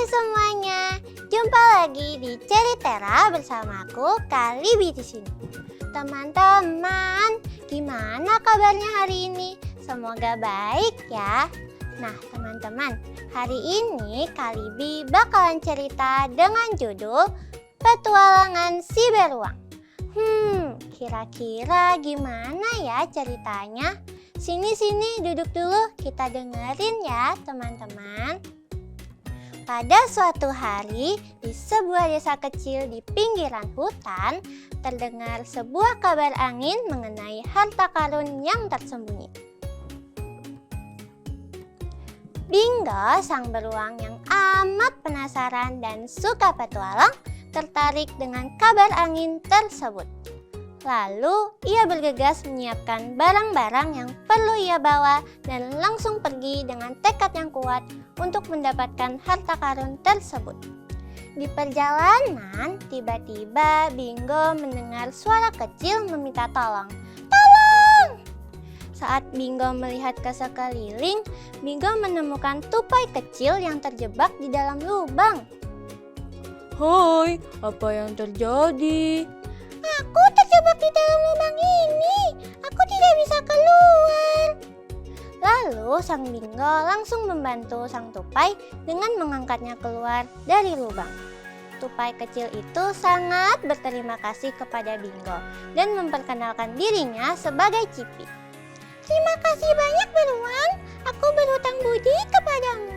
Hai semuanya, jumpa lagi di Ceritera bersamaku Kalibi di sini. Teman-teman, gimana kabarnya hari ini? Semoga baik ya. Nah teman-teman, hari ini Kalibi bakalan cerita dengan judul Petualangan Si Beruang. Kira-kira gimana ya ceritanya? Sini duduk dulu, kita dengerin ya teman-teman. Pada suatu hari, di sebuah desa kecil di pinggiran hutan, terdengar sebuah kabar angin mengenai harta karun yang tersembunyi. Bingo, sang beruang yang amat penasaran dan suka petualang, tertarik dengan kabar angin tersebut. Lalu, ia bergegas menyiapkan barang-barang yang perlu ia bawa dan langsung pergi dengan tekad yang kuat untuk mendapatkan harta karun tersebut. Di perjalanan, tiba-tiba Bingo mendengar suara kecil meminta tolong. Tolong! Saat Bingo melihat ke sekeliling, Bingo menemukan tupai kecil yang terjebak di dalam lubang. Hai, apa yang terjadi? Aku terjebak di dalam lubang ini. Aku tidak bisa keluar. Lalu sang Bingo langsung membantu sang tupai dengan mengangkatnya keluar dari lubang. Tupai kecil itu sangat berterima kasih kepada Bingo dan memperkenalkan dirinya sebagai Cipi. Terima kasih banyak beruang, aku berhutang budi kepadamu.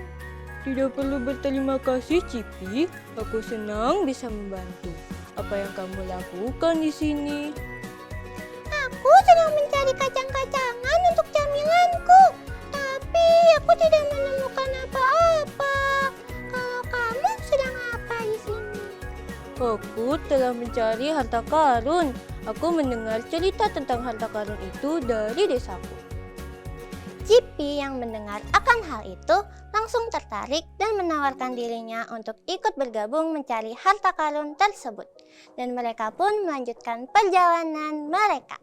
Tidak perlu berterima kasih, Cipi. Aku senang bisa membantu. Apa yang kamu lakukan di sini? Aku sedang mencari kacang-kacangan untuk camilanku, tapi aku tidak menemukan apa-apa. Kalau kamu sedang apa di sini? Aku telah mencari harta karun. Aku mendengar cerita tentang harta karun itu dari desaku. Cipi yang mendengar akan hal itu langsung tertarik dan menawarkan dirinya untuk ikut bergabung mencari harta karun tersebut. Dan mereka pun melanjutkan perjalanan mereka.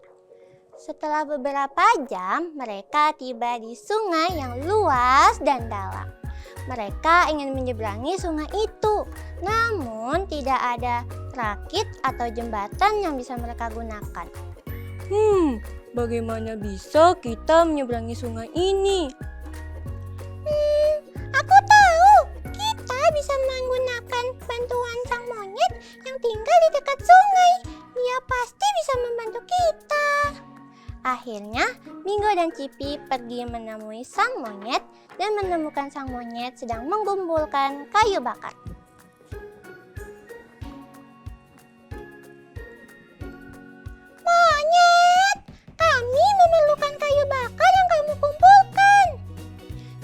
Setelah beberapa jam, mereka tiba di sungai yang luas dan dalam. Mereka ingin menyeberangi sungai itu, namun tidak ada rakit atau jembatan yang bisa mereka gunakan. Bagaimana bisa kita menyeberangi sungai ini? Aku tahu, kita bisa menggunakan bantuan sang monyet yang tinggal di dekat sungai. Dia pasti bisa membantu kita. Akhirnya, Bingo dan Cipi pergi menemui sang monyet dan menemukan sang monyet sedang mengumpulkan kayu bakar. Monyet, kami memerlukan kayu bakar yang kamu kumpulkan.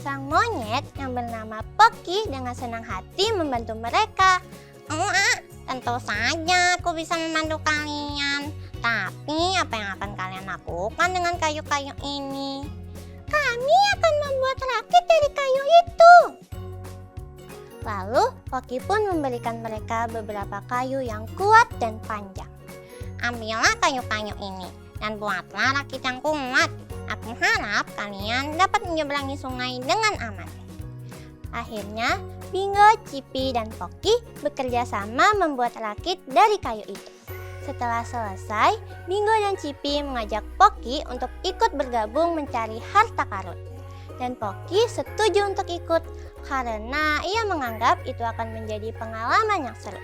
Sang monyet yang bernama Poki dengan senang hati membantu mereka. Tentu saja aku bisa membantu kalian. Tapi apa yang akan kalian lakukan dengan kayu-kayu ini? Kami akan membuat rakit dari kayu itu. Lalu Poki pun memberikan mereka beberapa kayu yang kuat dan panjang. Ambillah kayu-kayu ini dan buatlah rakit yang kuat. Aku harap kalian dapat menyeberangi sungai dengan aman. Akhirnya, Bingo, Cipi, dan Poki bekerja sama membuat rakit dari kayu itu. Setelah selesai, Bingo dan Cipi mengajak Poki untuk ikut bergabung mencari harta karun. Dan Poki setuju untuk ikut karena ia menganggap itu akan menjadi pengalaman yang seru.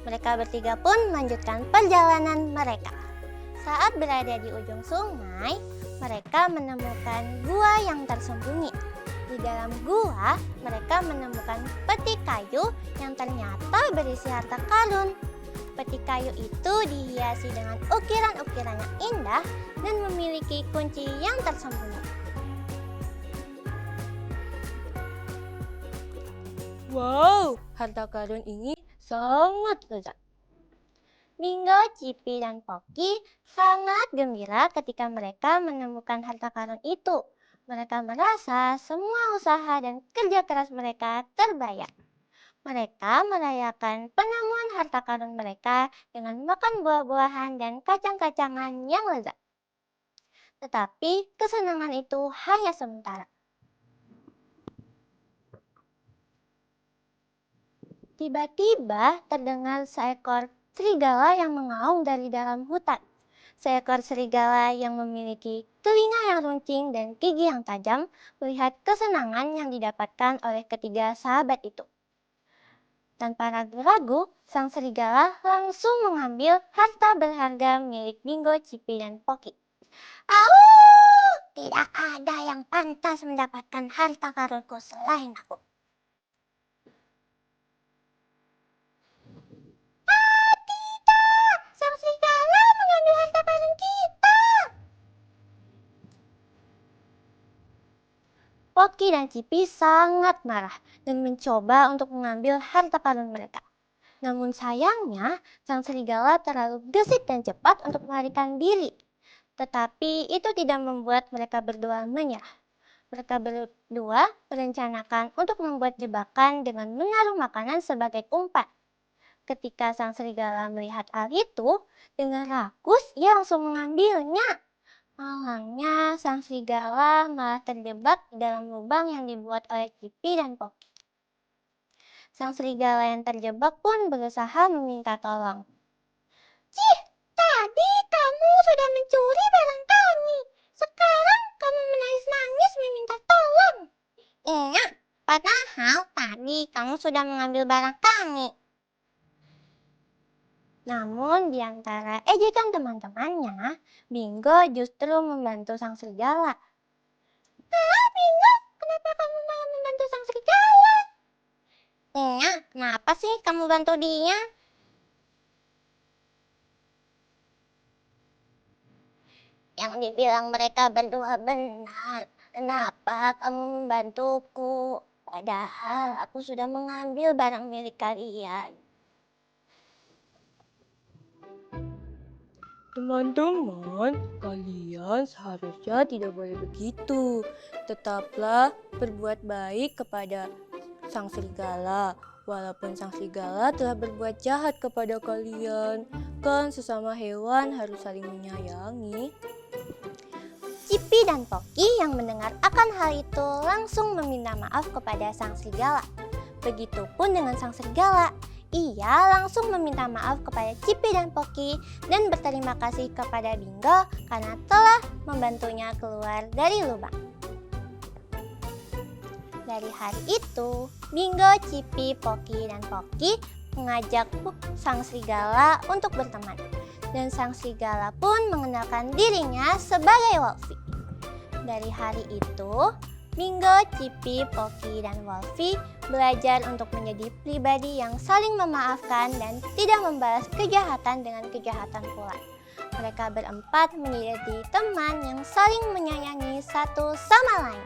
Mereka bertiga pun melanjutkan perjalanan mereka. Saat berada di ujung sungai, mereka menemukan gua yang tersembunyi. Di dalam gua, mereka menemukan peti kayu yang ternyata berisi harta karun. Peti kayu itu dihiasi dengan ukiran-ukiran yang indah dan memiliki kunci yang tersembunyi. Wow, harta karun ini sangat lezat. Bingo, Cipi, dan Poki sangat gembira ketika mereka menemukan harta karun itu. Mereka merasa semua usaha dan kerja keras mereka terbayar. Mereka merayakan penemuan harta karun mereka dengan makan buah-buahan dan kacang-kacangan yang lezat. Tetapi kesenangan itu hanya sementara. Tiba-tiba terdengar seekor serigala yang mengaum dari dalam hutan. Seekor serigala yang memiliki telinga yang runcing dan gigi yang tajam melihat kesenangan yang didapatkan oleh ketiga sahabat itu. Tanpa ragu-ragu, sang serigala langsung mengambil harta berharga milik Bingo, Cipi, dan Poki. Au! Tidak ada yang pantas mendapatkan harta karunku selain aku. Tidak! Sang serigala mengambil harta karun kita! Poki dan Cipi sangat marah dan mencoba untuk mengambil harta karun mereka. Namun sayangnya, sang serigala terlalu gesit dan cepat untuk melarikan diri. Tetapi itu tidak membuat mereka berdua menyerah. Mereka berdua merencanakan untuk membuat jebakan dengan menaruh makanan sebagai umpan. Ketika sang serigala melihat hal itu, dengan rakus ia langsung mengambilnya. Malangnya, sang serigala malah terjebak di dalam lubang yang dibuat oleh Cipi dan Poki. Sang serigala yang terjebak pun berusaha meminta tolong. Cih, tadi kamu sudah mencuri barang kami. Sekarang kamu menangis-nangis meminta tolong. Iya, padahal tadi kamu sudah mengambil barang kami. Namun di antara ejekan teman-temannya, Bingo justru membantu sang serigala. Bingo, kenapa kamu malah membantu sang serigala? Iya, kenapa sih kamu bantu dia? Yang dibilang mereka berdua benar. Kenapa kamu membantuku? Padahal aku sudah mengambil barang milik kalian. Teman-teman, kalian seharusnya tidak boleh begitu. Tetaplah berbuat baik kepada sang serigala. Walaupun sang serigala telah berbuat jahat kepada kalian, kan sesama hewan harus saling menyayangi. Cipi dan Poki yang mendengar akan hal itu langsung meminta maaf kepada sang serigala. Begitupun dengan sang serigala. Ia langsung meminta maaf kepada Cipi dan Poki dan berterima kasih kepada Bingo karena telah membantunya keluar dari lubang. Dari hari itu, Bingo, Cipi, Poki, dan Poki mengajak sang serigala untuk berteman. Dan sang serigala pun mengenalkan dirinya sebagai Wolfie. Dari hari itu, Bingo, Cipi, Poki, dan Wolfie belajar untuk menjadi pribadi yang saling memaafkan dan tidak membalas kejahatan dengan kejahatan pula. Mereka berempat menjadi teman yang saling menyayangi satu sama lain.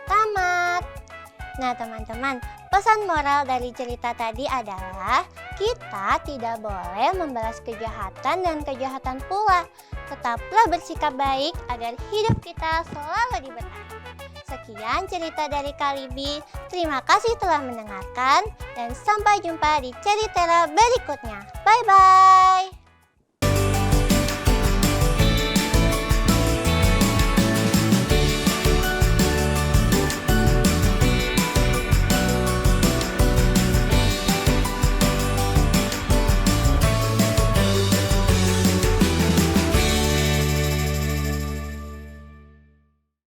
Tamat. Nah teman-teman, pesan moral dari cerita tadi adalah kita tidak boleh membalas kejahatan dan kejahatan pula. Tetaplah bersikap baik agar hidup kita selalu diberkati. Sekian cerita dari Kalibi. Terima kasih telah mendengarkan dan sampai jumpa di cerita berikutnya. Bye-bye.